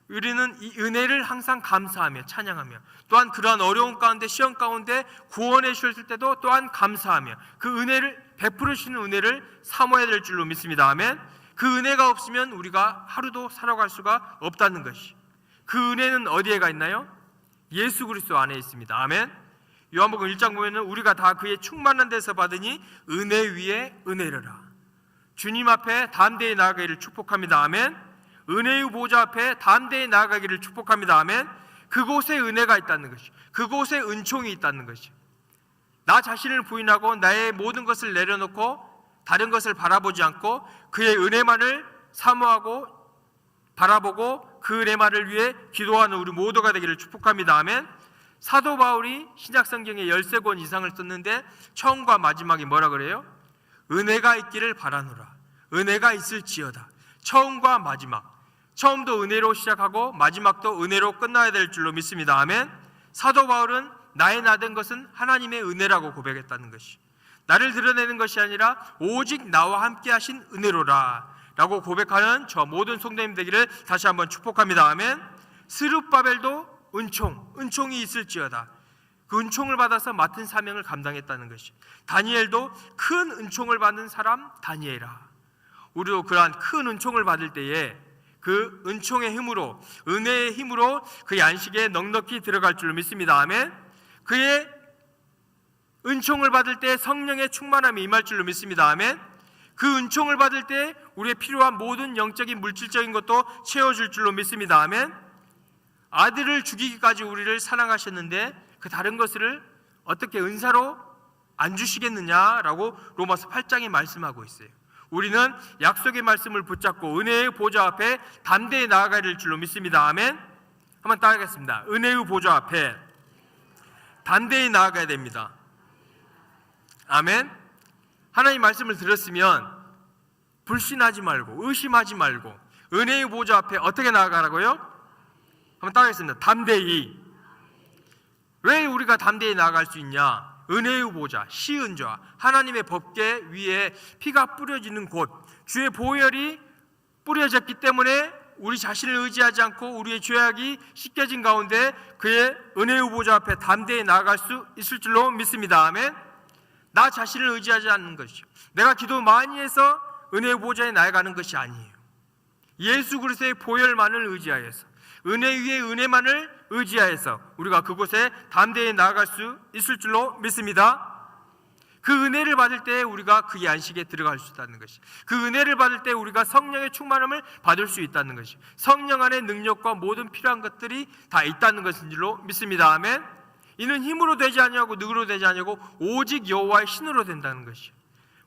우리는 이 은혜를 항상 감사하며 찬양하며, 또한 그러한 어려운 가운데 시험 가운데 구원해 주셨을 때도 또한 감사하며 그 은혜를 베풀어 주시는 은혜를 사모해야 될 줄로 믿습니다. 아멘. 그 은혜가 없으면 우리가 하루도 살아갈 수가 없다는 것이, 그 은혜는 어디에가 있나요? 예수 그리스도 안에 있습니다. 아멘. 요한복음 1장 보면은 우리가 다 그의 충만한 데서 받으니 은혜 위에 은혜르라. 주님 앞에 담대히 나아가기를 축복합니다. 아멘. 은혜의 보좌 앞에 담대히 나아가기를 축복합니다. 아멘. 그곳에 은혜가 있다는 것이, 그곳에 은총이 있다는 것이, 나 자신을 부인하고 나의 모든 것을 내려놓고 다른 것을 바라보지 않고 그의 은혜만을 사모하고 바라보고 그 은혜만을 위해 기도하는 우리 모두가 되기를 축복합니다. 아멘. 사도 바울이 신약성경에 13권 이상을 썼는데 처음과 마지막이 뭐라 그래요? 은혜가 있기를 바라노라. 은혜가 있을지어다. 처음과 마지막, 처음도 은혜로 시작하고 마지막도 은혜로 끝나야 될 줄로 믿습니다. 아멘. 사도 바울은 나의 나 된 것은 하나님의 은혜라고 고백했다는 것이, 나를 드러내는 것이 아니라 오직 나와 함께 하신 은혜로라 라고 고백하는 저 모든 성도님 되기를 다시 한번 축복합니다. 아멘. 스룹바벨도 은총이 있을지어다. 그 은총을 받아서 맡은 사명을 감당했다는 것이, 다니엘도 큰 은총을 받는 사람 다니엘아. 우리도 그러한 큰 은총을 받을 때에 그 은총의 힘으로, 은혜의 힘으로 그의 안식에 넉넉히 들어갈 줄로 믿습니다. 아멘. 그의 은총을 받을 때 성령의 충만함이 임할 줄로 믿습니다. 아멘. 그 은총을 받을 때 우리의 필요한 모든 영적인 물질적인 것도 채워줄 줄로 믿습니다. 아멘. 아들을 죽이기까지 우리를 사랑하셨는데 그 다른 것을 어떻게 은사로 안 주시겠느냐라고 로마서 8장에 말씀하고 있어요. 우리는 약속의 말씀을 붙잡고 은혜의 보좌 앞에 담대히 나아가야 될 줄로 믿습니다. 아멘. 한번 따라하겠습니다. 은혜의 보좌 앞에 담대히 나아가야 됩니다. 아멘. 하나님 말씀을 들었으면 불신하지 말고 의심하지 말고 은혜의 보좌 앞에 어떻게 나아가라고요? 한번 따라하겠습니다. 담대히. 왜 우리가 담대히 나아갈 수 있냐? 은혜의 보좌, 시은좌, 하나님의 법궤 위에 피가 뿌려지는 곳, 주의 보혈이 뿌려졌기 때문에 우리 자신을 의지하지 않고 우리의 죄악이 씻겨진 가운데 그의 은혜의 보좌 앞에 담대히 나아갈 수 있을 줄로 믿습니다. 아멘. 나 자신을 의지하지 않는 것이요, 내가 기도 많이 해서 은혜의 보좌에 나아가는 것이 아니에요. 예수 그리스도의 보혈만을 의지하여서, 은혜 위에 은혜만을 의지하여서 우리가 그곳에 담대히 나아갈 수 있을 줄로 믿습니다. 그 은혜를 받을 때 우리가 그의 안식에 들어갈 수 있다는 것이, 그 은혜를 받을 때 우리가 성령의 충만함을 받을 수 있다는 것이, 성령 안에 능력과 모든 필요한 것들이 다 있다는 것인 줄로 믿습니다. 아멘. 이는 힘으로 되지 아니하고 능으로 되지 아니하고 오직 여호와의 신으로 된다는 것이,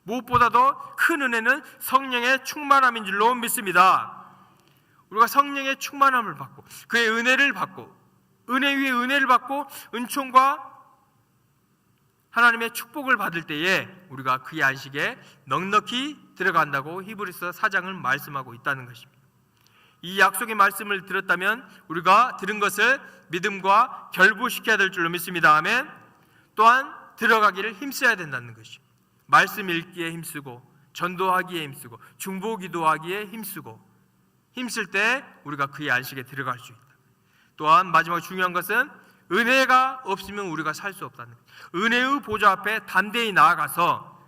무엇보다도 큰 은혜는 성령의 충만함인 줄로 믿습니다. 우리가 성령의 충만함을 받고 그의 은혜를 받고 은혜 위에 은혜를 받고 은총과 하나님의 축복을 받을 때에 우리가 그의 안식에 넉넉히 들어간다고 히브리서 4장은 말씀하고 있다는 것입니다. 이 약속의 말씀을 들었다면 우리가 들은 것을 믿음과 결부시켜야 될 줄로 믿습니다. 아멘. 또한 들어가기를 힘써야 된다는 것이죠. 말씀 읽기에 힘쓰고 전도하기에 힘쓰고 중보기도하기에 힘쓸 때 우리가 그의 안식에 들어갈 수 있다. 또한 마지막 중요한 것은 은혜가 없으면 우리가 살 수 없다는 것. 은혜의 보좌 앞에 담대히 나아가서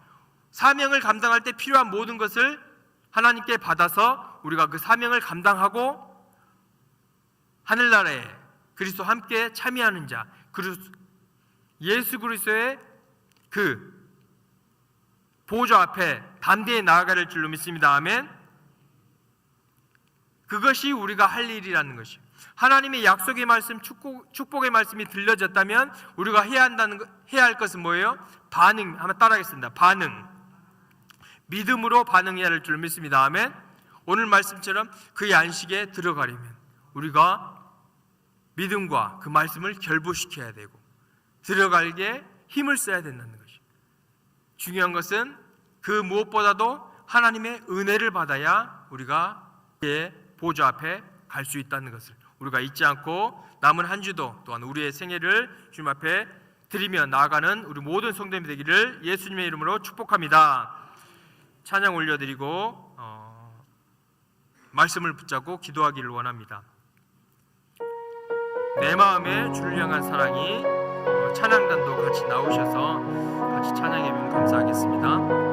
사명을 감당할 때 필요한 모든 것을 하나님께 받아서 우리가 그 사명을 감당하고 하늘나라에 그리스도와 함께 참여하는 자, 예수 그리스도의 그 보좌 앞에 담대히 나아갈 줄로 믿습니다. 아멘. 그것이 우리가 할 일이라는 것이요, 하나님의 약속의 말씀, 축복의 말씀이 들려졌다면 우리가 해야 할 것은 뭐예요? 반응. 한번 따라하겠습니다. 반응. 믿음으로 반응해야 할 줄 믿습니다. 아멘. 오늘 말씀처럼 그의 안식에 들어가려면 우리가 믿음과 그 말씀을 결부시켜야 되고 들어가기에 힘을 써야 된다는 것이죠. 중요한 것은 그 무엇보다도 하나님의 은혜를 받아야 우리가 그의 보좌 앞에 갈 수 있다는 것을 우리가 잊지 않고 남은 한 주도 또한 우리의 생애를 주님 앞에 드리며 나아가는 우리 모든 성도님이 되기를 예수님의 이름으로 축복합니다. 찬양 올려드리고 말씀을 붙잡고 기도하기를 원합니다. 내 마음에 주를 향한 사랑이, 찬양단도 같이 나오셔서 같이 찬양해 주면 감사하겠습니다.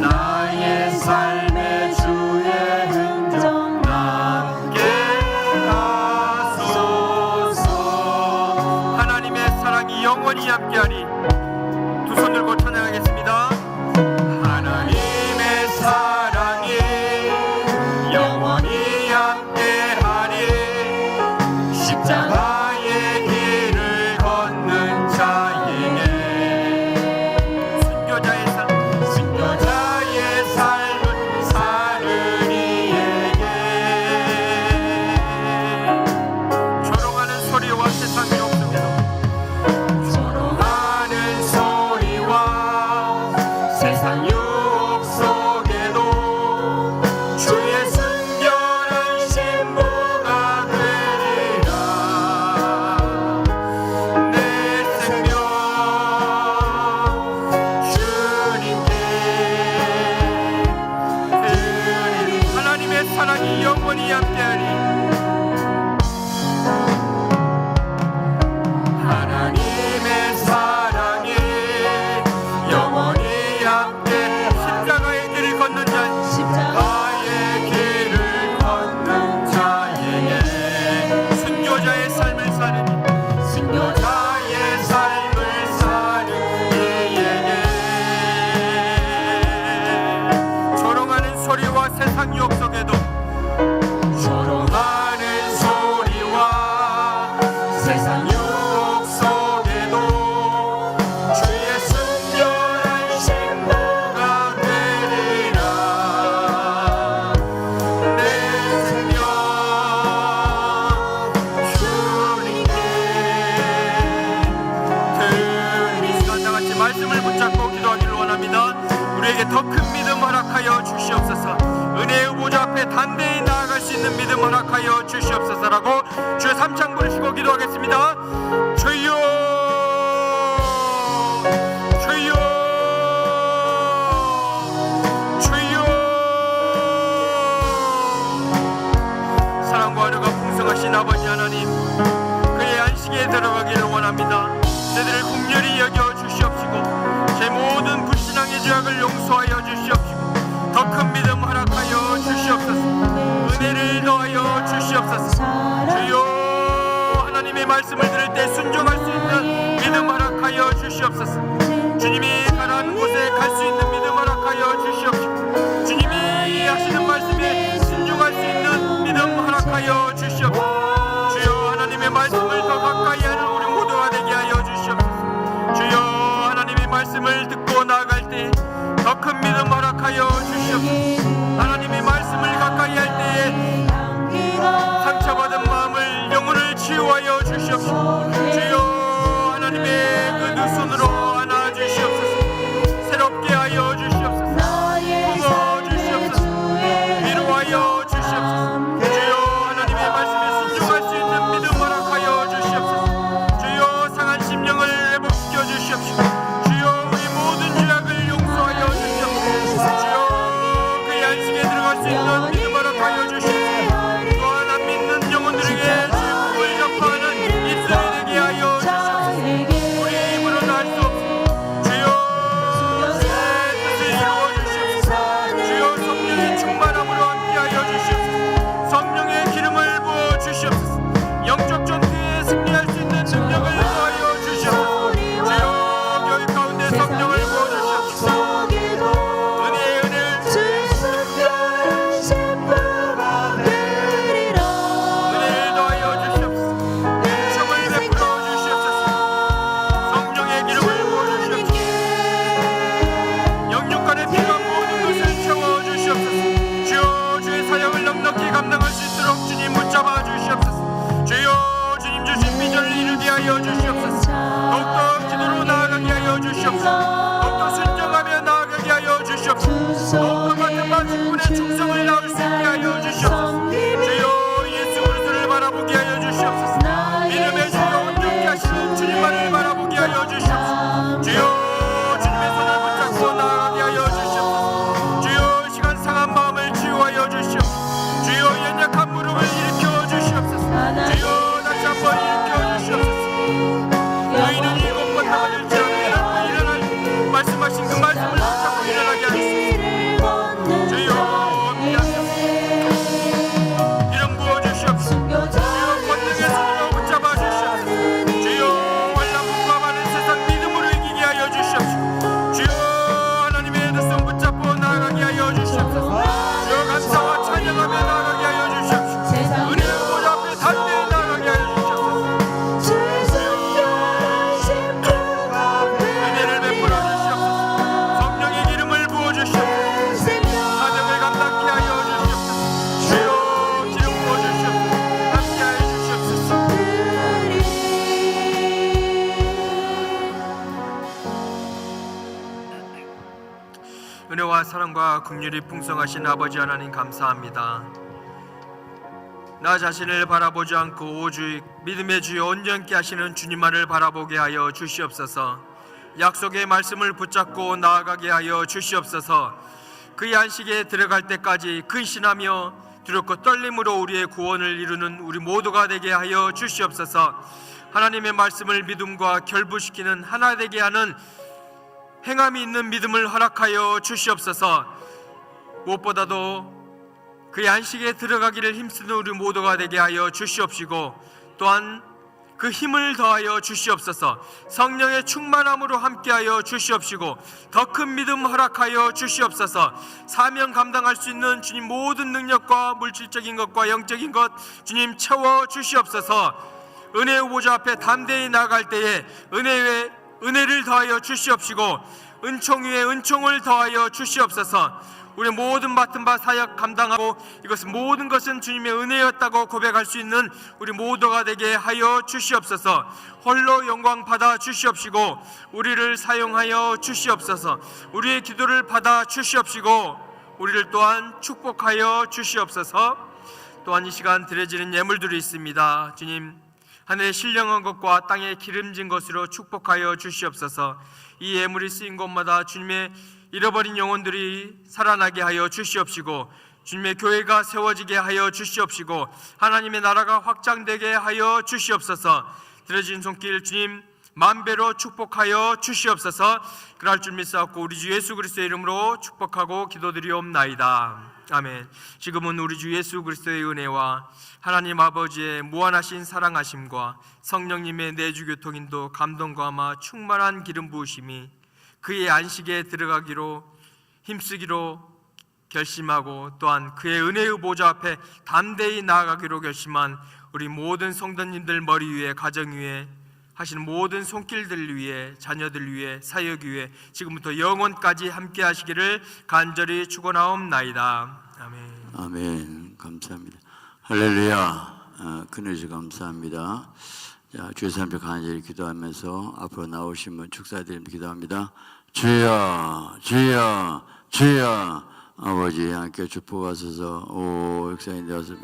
나의 삶의 주의 흔적 남게 하소서. 하나님의 사랑이 영원히 함께하리. 두 손 들고 찬양하겠습니다. 하나님의 사랑이 영원히 함께하리. 십자가의 길을 걷는 자에게 순교자의 삶은 사는 이에게 조롱하는 소리와 세상 욕속에도 세상 유혹 속에도 주의 순결한 신부가 되리라. 내 생명 주님께 드리리. 하나님의 사랑이 영원히 함께하리. 하나님의 사랑이 영원히 십자가의 길을 걷는 자, 십자가의 길을 걷는 자에게 순교자의 삶을 사는 순교자의 삶을 사는 이에게 조롱하는 소리와 세상 유혹 속에도 조롱하는 소리와 세상 유혹 속에도 주의 순결한 신부가 되리라. 내 생명 주님께 드리리. 다같이 말씀을 붙잡고 기도하기를 원합니다. 우리에게 더 큰 믿음 허락하여 주시옵소서. 은혜의 후보자 앞에 담대히 나아갈 수 있는 믿음 허락하여 주시옵소서라고 주의 삼창 부르시고 기도하겠습니다. 주여 주여 주여. 사랑과 은혜가 풍성하신 아버지 하나님, 그의 안식에 들어가기를 원합니다. 저들을 긍휼히 여겨 주시옵시고 제 모든 불신앙의 죄악을 용서하여 주시옵시고 더 큰 믿음 허락하여 주시옵소서. 은혜를 더하여 주시옵소서. 주여, 하나님의 말씀을 들을 때 순종할 수 있는 믿음 허락하여 주시옵소서. 주님이 가라는 곳에 갈 수 있는 믿음 허락하여 주시옵시고 주님이 하시는 말씀에 순종할 수 있는 믿음 허락하여 주시옵소서. 주여, 하나님의 말씀을 더 가까이 하는 우리 모두가 되게 하여 주시옵소서. 주여, 하나님의 말씀을 듣고 나아갈 때 더 큰 믿음 허락하여 주시옵소서. 하나님의 말씀을 가까이 할 때에 상처받은 마음을 영혼을 치유하여 주시옵소서. 주여, 하나님의 그 두 손으로 안아 주시옵소서. 새롭게 하여 주시옵소서. 품어 주시옵소서. 위로하여 주시옵소서. 주여, 하나님의 말씀에 순종할 수 있는 믿음 허락하여 주시옵소서. 주여, 상한 심령을 회복시켜 주시옵소서. 주여, 우리 모든 죄악을 용서하여 주시옵소서. 주여, 그의 안식에 들어갈 수 있는 믿음 허락하여 주시옵소서. 또 하나 믿는 영혼들에게 주의 복을 전파하는 입술이 되게 하여 주시옵소서. 우리 입으로는 할 수 없습니다. 은혜와 사랑과 긍휼이 풍성하신 아버지 하나님 감사합니다. 나 자신을 바라보지 않고 오직 믿음의 주여 온전케 하시는 주님만을 바라보게 하여 주시옵소서. 약속의 말씀을 붙잡고 나아가게 하여 주시옵소서. 그의 안식에 들어갈 때까지 근신하며 두렵고 떨림으로 우리의 구원을 이루는 우리 모두가 되게 하여 주시옵소서. 하나님의 말씀을 믿음과 결부시키는 하나 되게 하는 행함이 있는 믿음을 허락하여 주시옵소서. 무엇보다도 그의 안식에 들어가기를 힘쓰는 우리 모두가 되게 하여 주시옵시고 또한 그 힘을 더하여 주시옵소서. 성령의 충만함으로 함께하여 주시옵시고 더 큰 믿음 허락하여 주시옵소서. 사명 감당할 수 있는 주님 모든 능력과 물질적인 것과 영적인 것 주님 채워 주시옵소서. 은혜의 보좌 앞에 담대히 나아갈 때에 은혜 위에 은혜를 더하여 주시옵시고 은총 위에 은총을 더하여 주시옵소서. 우리 모든 맡은 바 사역 감당하고 이것은 모든 것은 주님의 은혜였다고 고백할 수 있는 우리 모두가 되게 하여 주시옵소서. 홀로 영광 받아 주시옵시고 우리를 사용하여 주시옵소서. 우리의 기도를 받아 주시옵시고 우리를 또한 축복하여 주시옵소서. 또한 이 시간 드려지는 예물들이 있습니다. 주님, 하늘의 신령한 것과 땅에 기름진 것으로 축복하여 주시옵소서. 이 예물이 쓰인 곳마다 주님의 잃어버린 영혼들이 살아나게 하여 주시옵시고 주님의 교회가 세워지게 하여 주시옵시고 하나님의 나라가 확장되게 하여 주시옵소서. 들어진 손길 주님 만배로 축복하여 주시옵소서. 그럴 줄 믿사옵고 우리 주 예수 그리스도의 이름으로 축복하고 기도드리옵나이다. 아멘. 지금은 우리 주 예수 그리스도의 은혜와 하나님 아버지의 무한하신 사랑하심과 성령님의 내주 교통인도 감동과 아마 충만한 기름 부으심이 그의 안식에 들어가기로 힘쓰기로 결심하고 또한 그의 은혜의 보좌 앞에 담대히 나아가기로 결심한 우리 모든 성도님들 머리 위에 가정 위에 하시는 모든 손길들 위에 자녀들 위에 사역 위에 지금부터 영원까지 함께 하시기를 간절히 축원하옵나이다. 아멘. 아멘. 감사합니다. 할렐루야. 그늘지 감사합니다. 자, 주의 앞에 간절히 기도하면서 앞으로 나오신 분 축사드리면서 기도합니다. 주여, 주여, 주여. 아버지 함께 축복하소서. 오, 역사님 되어서